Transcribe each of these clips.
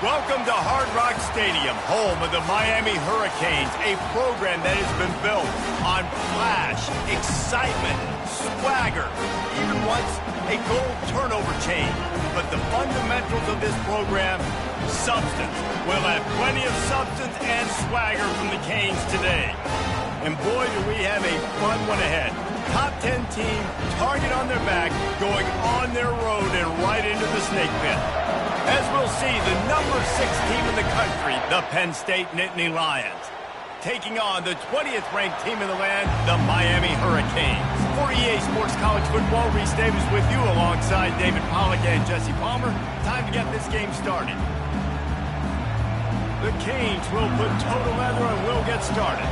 Welcome to Hard Rock Stadium, home of the Miami Hurricanes, a program that has been built on flash, excitement, swagger, even once a goal turnover chain. But the fundamentals of this program, substance. We'll have plenty of substance and swagger from the Canes today. And boy, do we have a fun one ahead. Top 10 team, target on their back, going on their road and right into the snake pit. As we'll see, the number 6 team in the country, the Penn State Nittany Lions, taking on the 20th ranked team in the land, the Miami Hurricanes. For EA Sports College Football, Reese Davis with you alongside David Pollack and Jesse Palmer. Time to get this game started. The Canes will put total leather and we'll get started.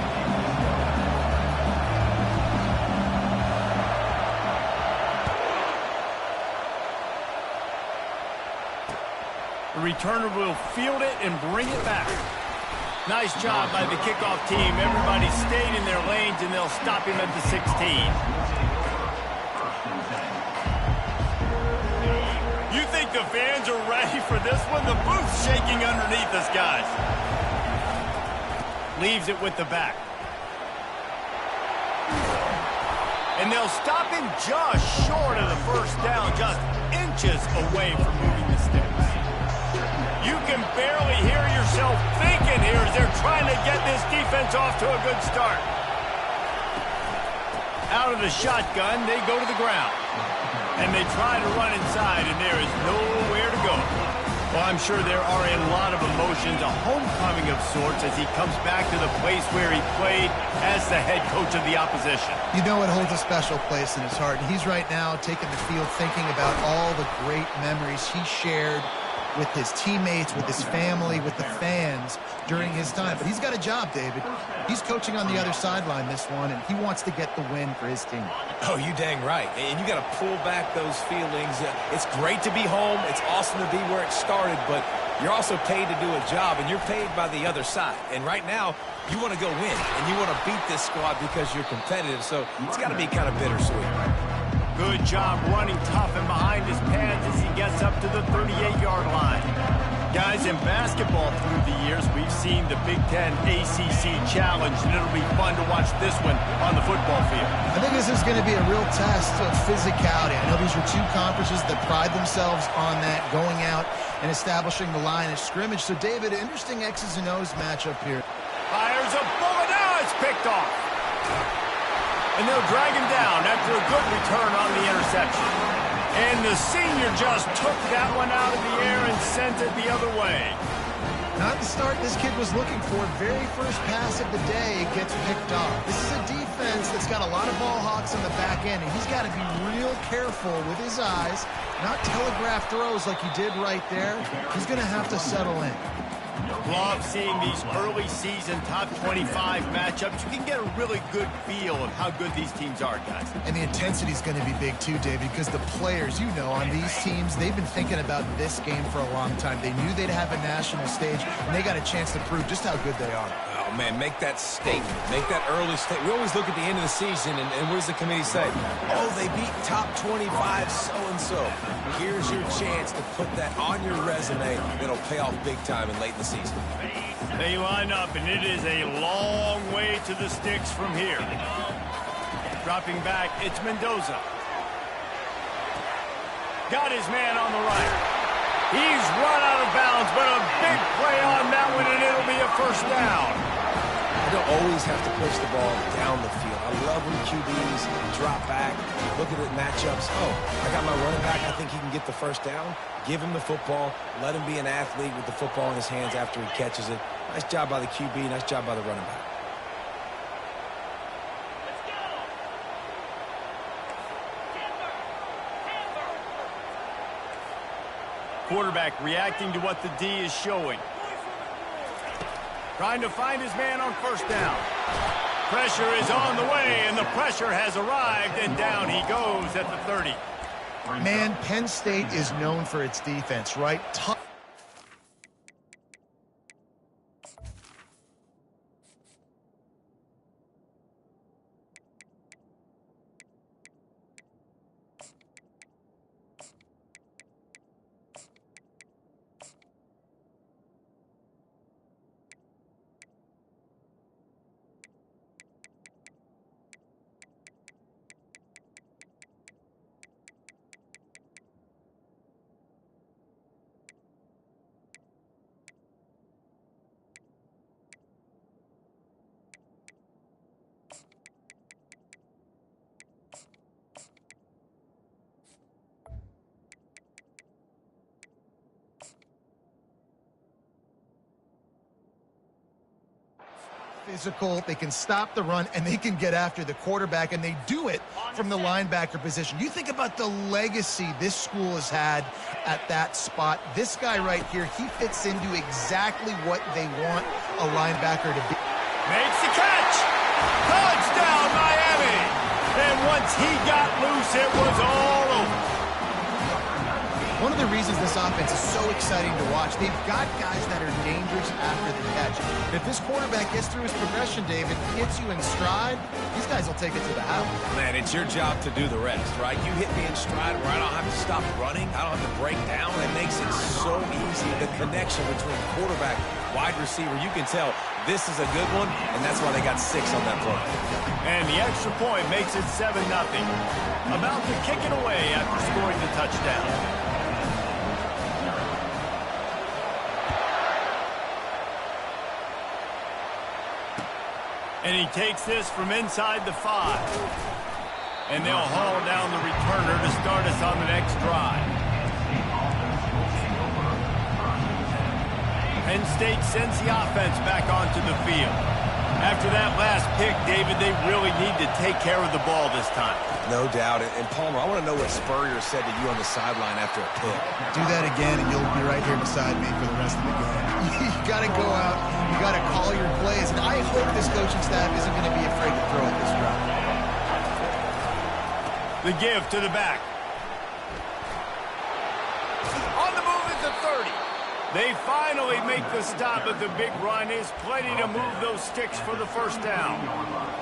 The returner will field it and bring it back. Nice job by the kickoff team. Everybody stayed in their lanes, and they'll stop him at the 16. You think the fans are ready for this one? The booth's shaking underneath us, guys. Leaves it with the back. And they'll stop him just short of the first down, just inches away from moving the sticks. You can barely hear yourself thinking here as they're trying to get this defense off to a good start. Out of the shotgun, they go to the ground. And they try to run inside, and there is nowhere to go. Well, I'm sure there are a lot of emotions, a homecoming of sorts, as he comes back to the place where he played as the head coach of the opposition. You know it holds a special place in his heart. And he's right now taking the field thinking about all the great memories he shared with his teammates, with his family, with the fans during his time. But he's got a job, David. He's coaching on the other sideline this one, and he wants to get the win for his team. Oh, you dang right. And you got to pull back those feelings. It's great to be home. It's awesome to be where it started, but you're also paid to do a job, and you're paid by the other side. And right now, you want to go win, and you want to beat this squad because you're competitive, so it's got to be kind of bittersweet. Good job running tough and behind his pads as he gets up to the 38-yard line. Guys, in basketball through the years, we've seen the Big Ten ACC Challenge, and it'll be fun to watch this one on the football field. I think this is going to be a real test of physicality. I know these are two conferences that pride themselves on that, going out and establishing the line of scrimmage. So, David, interesting X's and O's matchup here. Fires a bullet. Now it's picked off. And they'll drag him down after a good return on the interception. And the senior just took that one out of the air and sent it the other way. Not the start this kid was looking for. Very first pass of the day gets picked off. This is a defense that's got a lot of ball hawks on the back end, and he's got to be real careful with his eyes, not telegraph throws like he did right there. He's going to have to settle in. Love seeing these early season top 25 matchups. You can get a really good feel of how good these teams are, guys. And the intensity is going to be big too, David, because the players, you know, on these teams, they've been thinking about this game for a long time. They knew they'd have a national stage, and they got a chance to prove just how good they are. Oh, man, make that statement. Make that early statement. We always look at the end of the season, and what does the committee say? Oh, they beat top 25 so-and-so. Here's your chance to put that on your resume that'll pay off big time and late in the season. They line up, and it is a long way to the sticks from here. Dropping back, it's Mendoza. Got his man on the right. He's run out of bounds, but a big play on that one, and it'll be a first down. You don't always have to push the ball down the field. I love when QBs drop back, look at the matchups. Oh, I got my running back. I think he can get the first down. Give him the football. Let him be an athlete with the football in his hands after he catches it. Nice job by the QB. Nice job by the running back. Quarterback reacting to what the D is showing. Trying to find his man on first down. Pressure is on the way, and the pressure has arrived, and down he goes at the 30. Man, Penn State is known for its defense, right? Tough. physical, they can stop the run, and they can get after the quarterback, and they do it from the linebacker position. You think about the legacy this school has had at that spot. This guy right here, he fits into exactly what they want a linebacker to be. Makes the catch! Touchdown, Miami! And once he got loose, it was all over. One of the reasons this offense is so exciting to watch, they've got guys that are dangerous after the catch. And if this quarterback gets through his progression, David, hits you in stride, these guys will take it to the house. Man, it's your job to do the rest, right? You hit me in stride where I don't have to stop running. I don't have to break down. It makes it so easy. The connection between quarterback, wide receiver, you can tell this is a good one, and that's why they got 6 on that play. And the extra point makes it 7-0. About to kick it away after scoring the touchdown. And he takes this from inside the 5. And they'll haul down the returner to start us on the next drive. Penn State sends the offense back onto the field. After that last pick, David, they really need to take care of the ball this time. No doubt. And Palmer, I want to know what Spurrier said to you on the sideline after a pick. Do that again, and you'll be right here beside me for the rest of the game. You got to go out. You got to call your plays. And I hope this coaching staff isn't going to be afraid to throw at this drive. The give to the back. On the move at the 30. They finally make the stop, but the big run is plenty to move those sticks for the first down.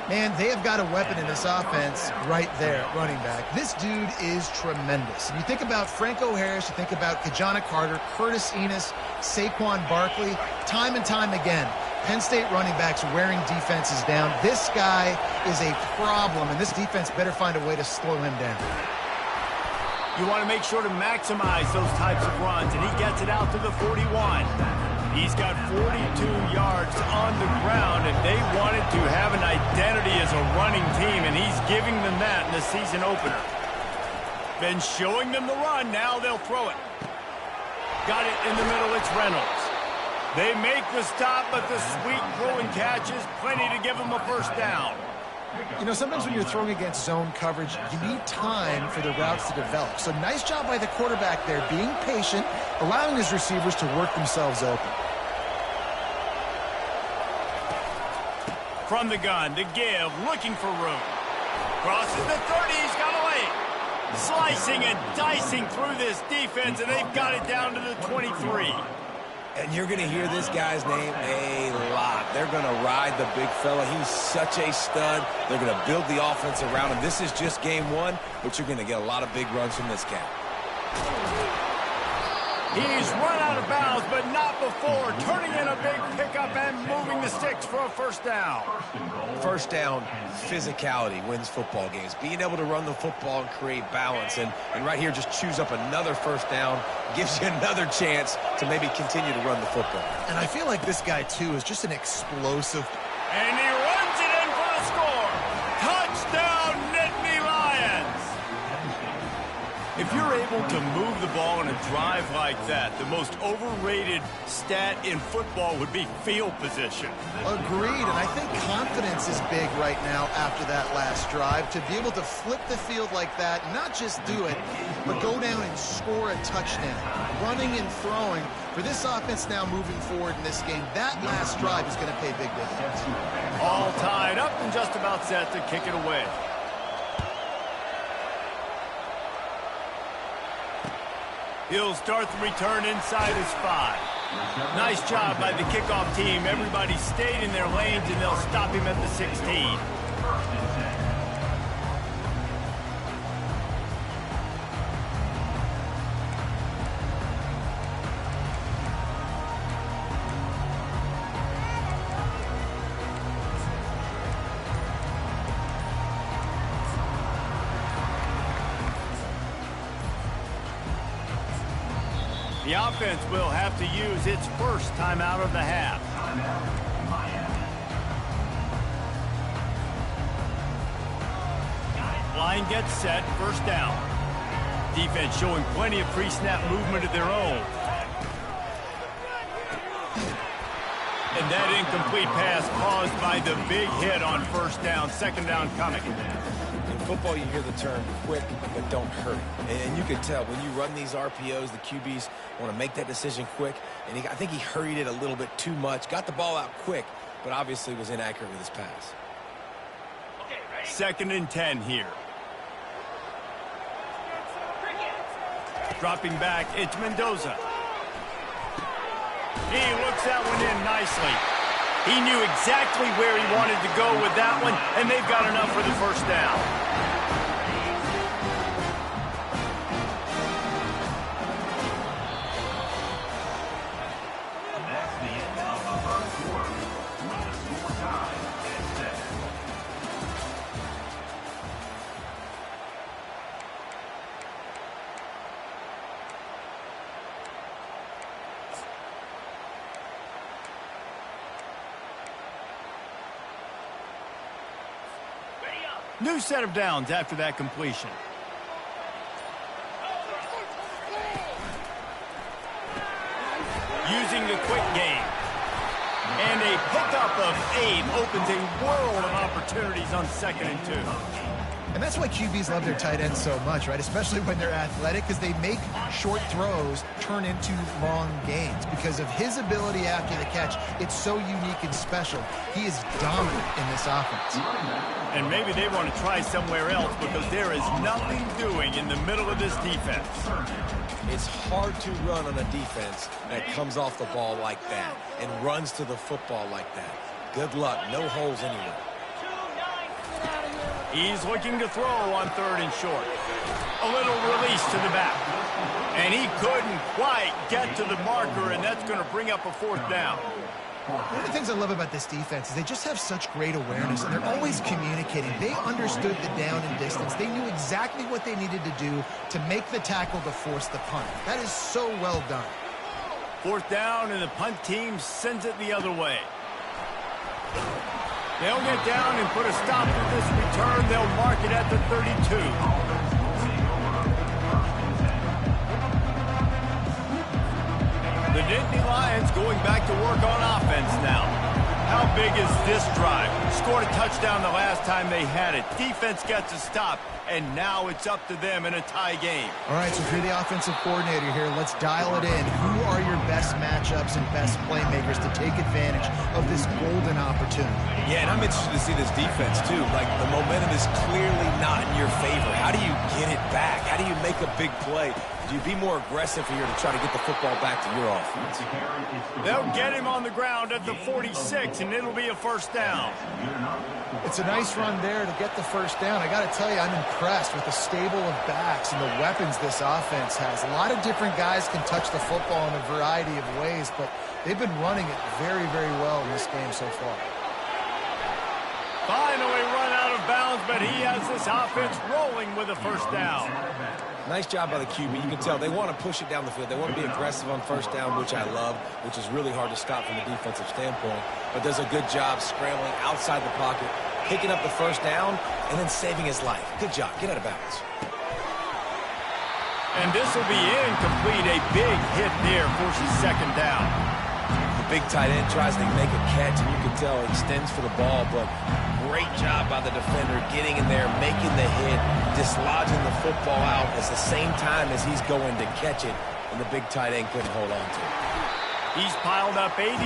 Man, they have got a weapon in this offense right there at running back. This dude is tremendous. And you think about Franco Harris, you think about Kajana Carter, Curtis Enos, Saquon Barkley, time and time again, Penn State running backs wearing defenses down. This guy is a problem, and this defense better find a way to slow him down. You want to make sure to maximize those types of runs, and he gets it out to the 41. He's got 42 yards on the ground, and they wanted to have an identity as a running team, and he's giving them that in the season opener. Been showing them the run, now they'll throw it. Got it in the middle, it's Reynolds. They make the stop, but the sweet throw and catch is plenty to give them a first down. You know, sometimes when you're throwing against zone coverage, you need time for the routes to develop. So nice job by the quarterback there, being patient, allowing his receivers to work themselves open. From the gun, the give, looking for room. Crosses the 30, he's got a lane. Slicing and dicing through this defense, and they've got it down to the 23. And you're going to hear this guy's name a lot. They're going to ride the big fella. He's such a stud. They're going to build the offense around him. This is just game 1, but you're going to get a lot of big runs from this cat. He's run out of bounds, but not before turning in a big pickup and moving the sticks for a first down. First down, physicality wins football games. Being able to run the football and create balance. And right here, just choose up another first down, gives you another chance to maybe continue to run the football. And I feel like this guy, too, is just an explosive. And he runs it in for the score. Touchdown, Nittany Lions. If you're able to move the ball in a drive like that, the most overrated stat in football would be field position. Agreed, and I think confidence is big right now after that last drive. To be able to flip the field like that, not just do it, but go down and score a touchdown. Running and throwing. For this offense now moving forward in this game, that last drive is going to pay big dividends. All tied up and just about set to kick it away. He'll start the return inside his 5. Nice job by the kickoff team. Everybody stayed in their lanes, and they'll stop him at the 16. The offense will have to use its first timeout of the half. Line gets set, first down. Defense showing plenty of pre-snap movement of their own. And That incomplete pass caused by the big hit on first down. Second down coming. In football, you hear the term quick, but don't hurry. And you can tell when you run these RPOs, the QBs want to make that decision quick. And I think he hurried it a little bit too much. Got the ball out quick, but obviously was inaccurate with his pass. Second and 10 here. Dropping back, it's Mendoza. He looks that one in nicely. He knew exactly where he wanted to go with that one, and they've got enough for the first down. New set of downs after that completion. Using the quick game. And a pickup of 8 opens a world of opportunities on 2nd and 2. And that's why QBs love their tight ends so much, right? Especially when they're athletic, because they make short throws turn into long gains. Because of his ability after the catch, it's so unique and special. He is dominant in this offense. And maybe they want to try somewhere else because there is nothing doing in the middle of this defense. It's hard to run on a defense that comes off the ball like that and runs to the football like that. Good luck. No holes anywhere. He's looking to throw on 3rd and short. A little release to the back. And he couldn't quite get to the marker, and that's going to bring up a 4th down. One of the things I love about this defense is they just have such great awareness, and they're always communicating. They understood the down and distance. They knew exactly what they needed to do to make the tackle to force the punt. That is so well done. 4th down, and the punt team sends it the other way. They'll get down and put a stop to this return. They'll mark it at the 32. The Nittany Lions going back to work on offense now. How big is this drive? Scored a touchdown the last time they had it. Defense gets a stop, and now it's up to them in a tie game. All right, so if you're the offensive coordinator here, let's dial it in. Who are your best matchups and best playmakers to take advantage of this golden opportunity? Yeah, and I'm interested to see this defense, too. Like, the momentum is clearly not in your favor. How do you get it back? How do you make a big play? Do you be more aggressive here to try to get the football back to your offense? They'll get him on the ground at the 46, and it'll be a 1st down. It's a nice run there to get the 1st down. I got to tell you, I'm impressed with the stable of backs and the weapons this offense has. A lot of different guys can touch the football in a variety of ways, but they've been running it very, very well in this game so far. Finally run out of bounds, but he has this offense rolling with a 1st down. Nice job by the QB. You can tell they want to push it down the field. They want to be aggressive on 1st down, which I love, which is really hard to stop from a defensive standpoint. But does a good job scrambling outside the pocket, picking up the 1st down, and then saving his life. Good job. Get out of bounds. And this will be incomplete. A big hit there forces 2nd down. The big tight end tries to make a catch, and you can tell he extends for the ball, but great job by the defender getting in there, making the hit, dislodging the football out at the same time as he's going to catch it, and the big tight end couldn't hold on to it. He's piled up 82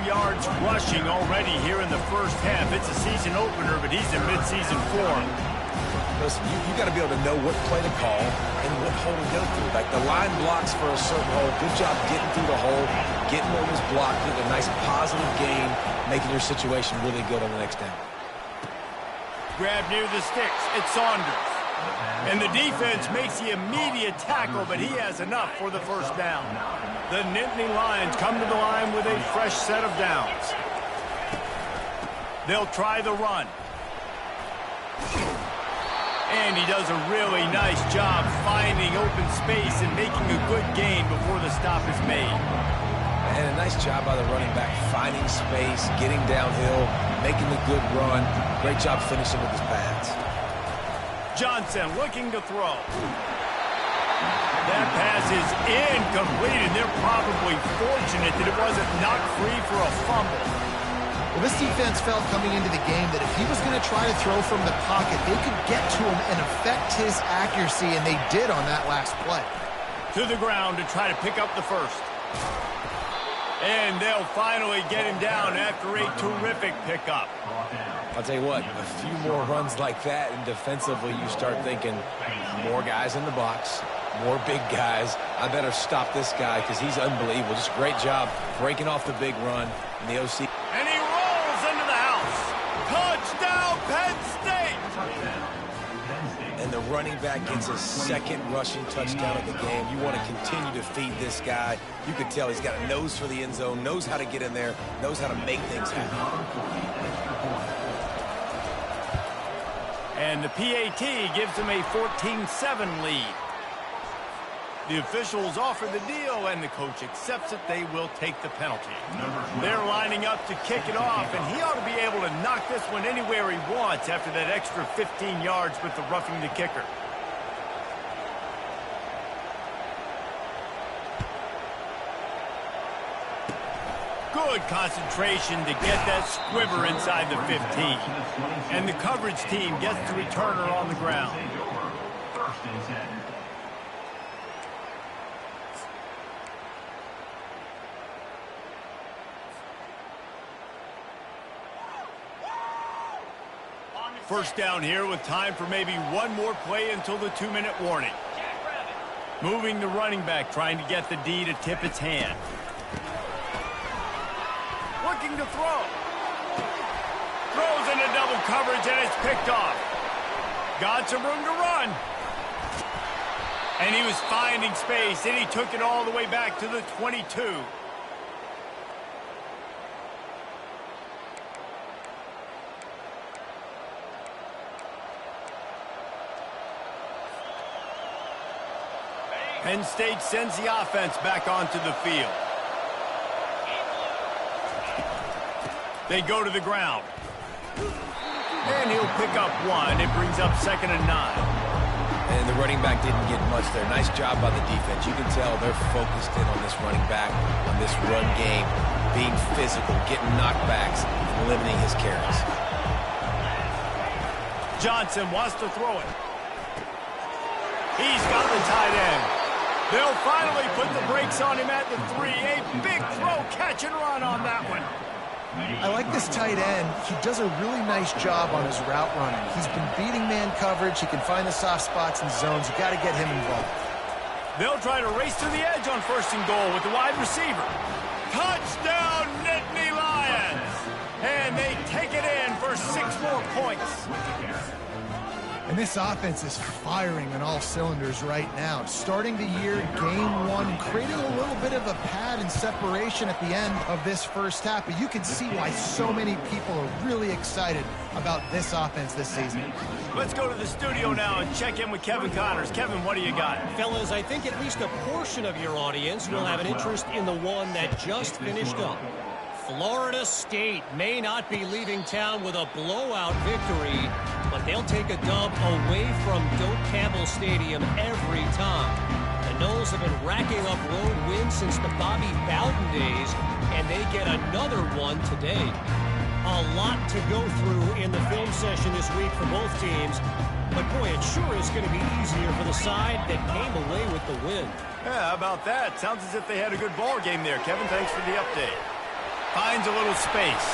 yards rushing already here in the 1st half. It's a season opener, but he's in midseason form. Listen, you got to be able to know what play to call and what hole to go through. Like the line blocks for a certain hole. Good job getting through the hole, getting what was blocked, getting a nice positive gain, making your situation really good on the next down. Grab near the sticks. It's Saunders. And the defense makes the immediate tackle, but he has enough for the 1st down. The Nittany Lions come to the line with a fresh set of downs. They'll try the run. And he does a really nice job finding open space and making a good gain before the stop is made. And a nice job by the running back, finding space, getting downhill, making the good run. Great job finishing with his pads. Johnson looking to throw. That pass is incomplete, and they're probably fortunate that it wasn't knocked free for a fumble. Well, this defense felt coming into the game that if he was going to try to throw from the pocket, they could get to him and affect his accuracy, and they did on that last play. To the ground to try to pick up the first. And they'll finally get him down after a terrific pickup. I'll tell you what, a few more runs like that, and defensively you start thinking more guys in the box, more big guys. I better stop this guy because he's unbelievable. Just a great job breaking off the big run in the OC. And he rolls into the house. Touchdown, Penn State! And the running back gets his second rushing touchdown of the game. You want to continue to feed this guy. You can tell he's got a nose for the end zone, knows how to get in there, knows how to make things happen. And the PAT gives him a 14-7 lead. The officials offer the deal, and the coach accepts it. They will take the penalty. They're lining up to kick it off, and he ought to be able to knock this one anywhere he wants after that extra 15 yards with the roughing the kicker. Good concentration to get that squibber inside the 15. And the coverage team gets the returner on the ground. First down here with time for maybe one more play until the 2-minute warning. Moving the running back, trying to get the D to tip its hand. Looking to throw. Throws into double coverage, and it's picked off. Got some room to run. And he was finding space, and he took it all the way back to the 22. Penn State sends the offense back onto the field. They go to the ground. And he'll pick up one. It brings up 2nd and 9. And the running back didn't get much there. Nice job by the defense. You can tell they're focused in on this running back, on this run game, being physical, getting knockbacks, and limiting his carries. Johnson wants to throw it. He's got the tight end. They'll finally put the brakes on him at the 3. A big throw, catch and run on that one. I like this tight end. He does a really nice job on his route running. He's been beating man coverage. He can find the soft spots and zones. You got to get him involved. They'll try to race to the edge on 1st and goal with the wide receiver. Touchdown, Nittany Lions! And they take it in for 6 more points. And this offense is firing on all cylinders right now. Starting the year, game 1, creating a little bit of a pad and separation at the end of this first half. But you can see why so many people are really excited about this offense this season. Let's go to the studio now and check in with Kevin Connors. Kevin, what do you got? Fellas, I think at least a portion of your audience will have an interest in the one that just finished up. Florida State may not be leaving town with a blowout victory, but they'll take a dub away from Doak Campbell Stadium every time. The Noles have been racking up road wins since the Bobby Bowden days, and they get another one today. A lot to go through in the film session this week for both teams, but boy, it sure is going to be easier for the side that came away with the win. Yeah, how about that? Sounds as if they had a good ball game there. Kevin, thanks for the update. Finds a little space.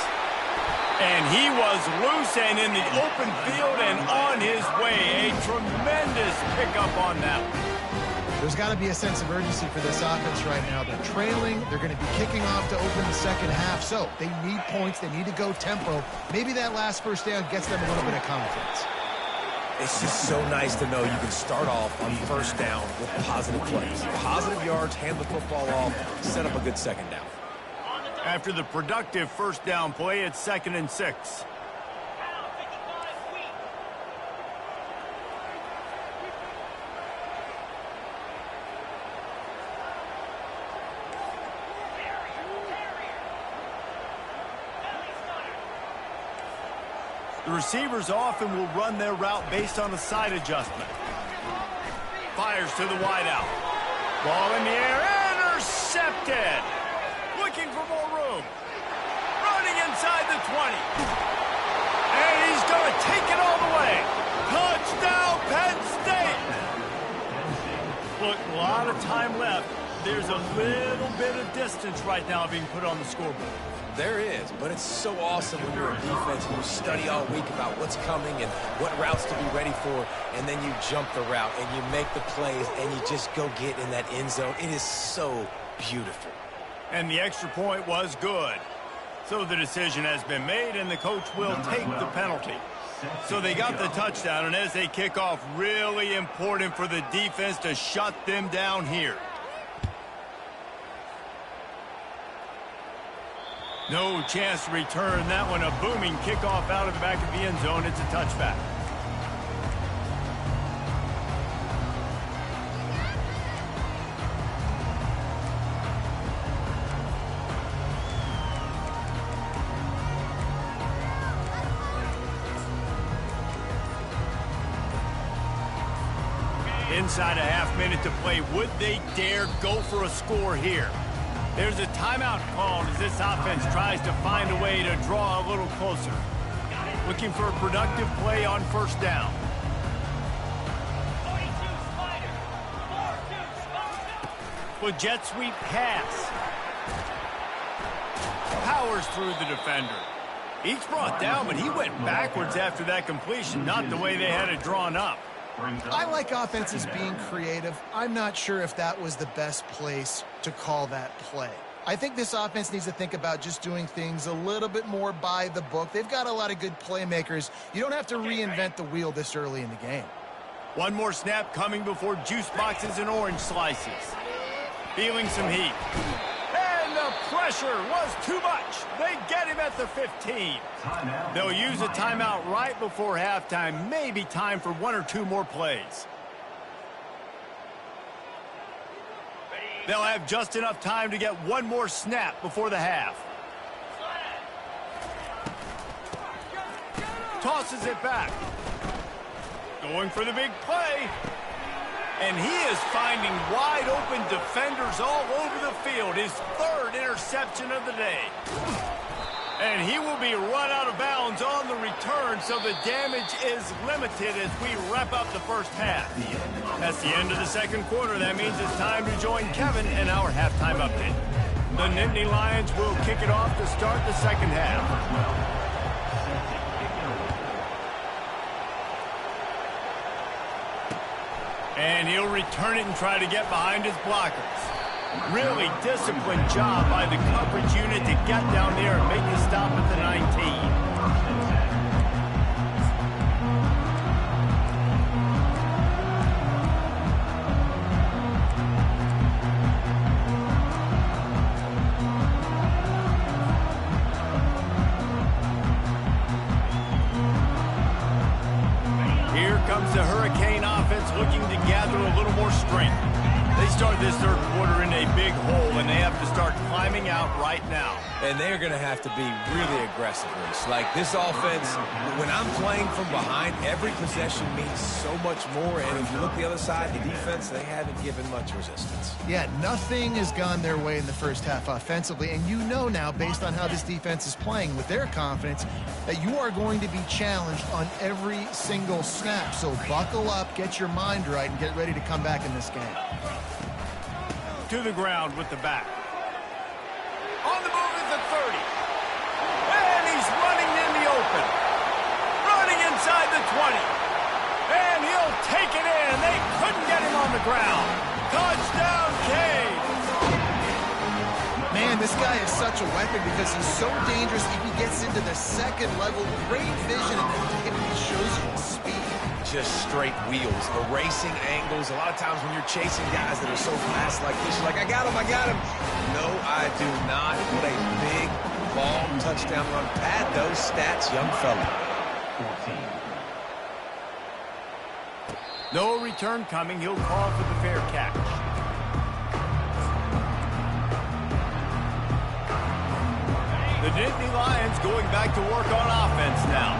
And he was loose and in the open field and on his way. A tremendous pickup on that one. There's got to be a sense of urgency for this offense right now. They're trailing. They're going to be kicking off to open the second half. So they need points. They need to go tempo. Maybe that last first down gets them a little bit of confidence. It's just so nice to know you can start off on 1st down with positive plays. Positive yards, hand the football off, set up a good 2nd down. After the productive 1st down play, it's 2nd and 6. The receivers often will run their route based on a side adjustment. Fires to the wideout. Ball in the air, intercepted. Looking for more room. Running in inside the 20. And he's going to take it all the way. Touchdown, Penn State! Look, a lot of time left. There's a little bit of distance right now being put on the scoreboard. There is, but it's so awesome when you're a defense and you study all week about what's coming and what routes to be ready for, and then you jump the route and you make the plays and you just go get in that end zone. It is so beautiful. And the extra point was good. So the decision has been made, and the coach will take the penalty. So they got the touchdown, and as they kick off, really important for the defense to shut them down here. No chance to return that one. A booming kickoff out of the back of the end zone. It's a touchback. Inside a half minute to play. Would they dare go for a score here? There's a timeout called as this offense tries to find a way to draw a little closer. Looking for a productive play on first down. With jet sweep pass. Powers through the defender. Each brought down, but he went backwards after that completion, not the way they had it drawn up. I like offenses being creative. I'm not sure if that was the best place to call that play. I think this offense needs to think about just doing things a little bit more by the book. They've got a lot of good playmakers. You don't have to reinvent the wheel this early in the game. One more snap coming before juice boxes and orange slices. Feeling some heat. And the pressure was too much. They get him at the 15. They'll use a timeout right before halftime. Maybe time for one or two more plays. They'll have just enough time to get one more snap before the half. Tosses it back. Going for the big play. And he is finding wide-open defenders all over the field. His third interception of the day. And he will be run out of bounds on the return, so the damage is limited as we wrap up the first half. That's the end of the second quarter. That means it's time to join Kevin in our halftime update. The Nittany Lions will kick it off to start the second half. And he'll return it and try to get behind his blockers. Really disciplined job by the coverage unit to get down there and make the stop at the 19. Here comes the Hurricane offense looking to gather a little more strength. They start this third quarter in a big hole, and they have to start climbing out right now. And they're going to have to be really aggressive. Like this offense, when I'm playing from behind, every possession means so much more. And if you look the other side, the defense, they haven't given much resistance. Yeah, nothing has gone their way in the first half offensively. And you know now, based on how this defense is playing with their confidence, that you are going to be challenged on every single snap. So buckle up, get your mind right, and get ready to come back in this game. To the ground with the back. On the move is the 30. And he's running in the open. Running inside the 20. And he'll take it in. They couldn't get him on the ground. Touchdown, Cade. Man, this guy is such a weapon because he's so dangerous. If he gets into the second level, great vision, and he shows you his speed. Just straight wheels, erasing angles. A lot of times when you're chasing guys that are so fast like this, you're like, I got him. No, I do not. What a big ball touchdown run. Pad those stats, young fella. 14. No return coming. He'll call for the fair catch. The Nittany Lions going back to work on offense now.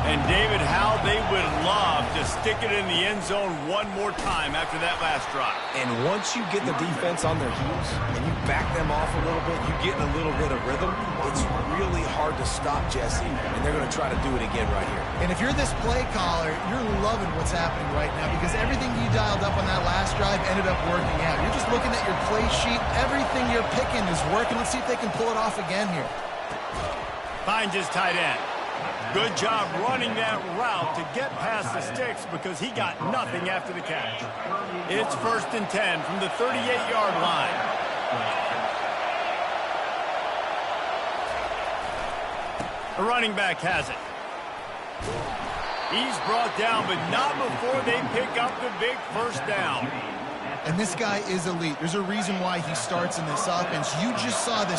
And David, how they would love to stick it in the end zone one more time after that last drive. And once you get the defense on their heels and you back them off a little bit, you get in a little bit of rhythm, it's really hard to stop Jesse, and they're going to try to do it again right here. And if you're this play caller, you're loving what's happening right now because everything you dialed up on that last drive ended up working out. You're just looking at your play sheet. Everything you're picking is working. Let's see if they can pull it off again here. Finds his tight end. Good job running that route to get past the sticks because he got nothing after the catch. It's 1st and 10 from the 38-yard line. The running back has it. He's brought down, but not before they pick up the big first down. And this guy is elite. There's a reason why he starts in this offense. You just saw this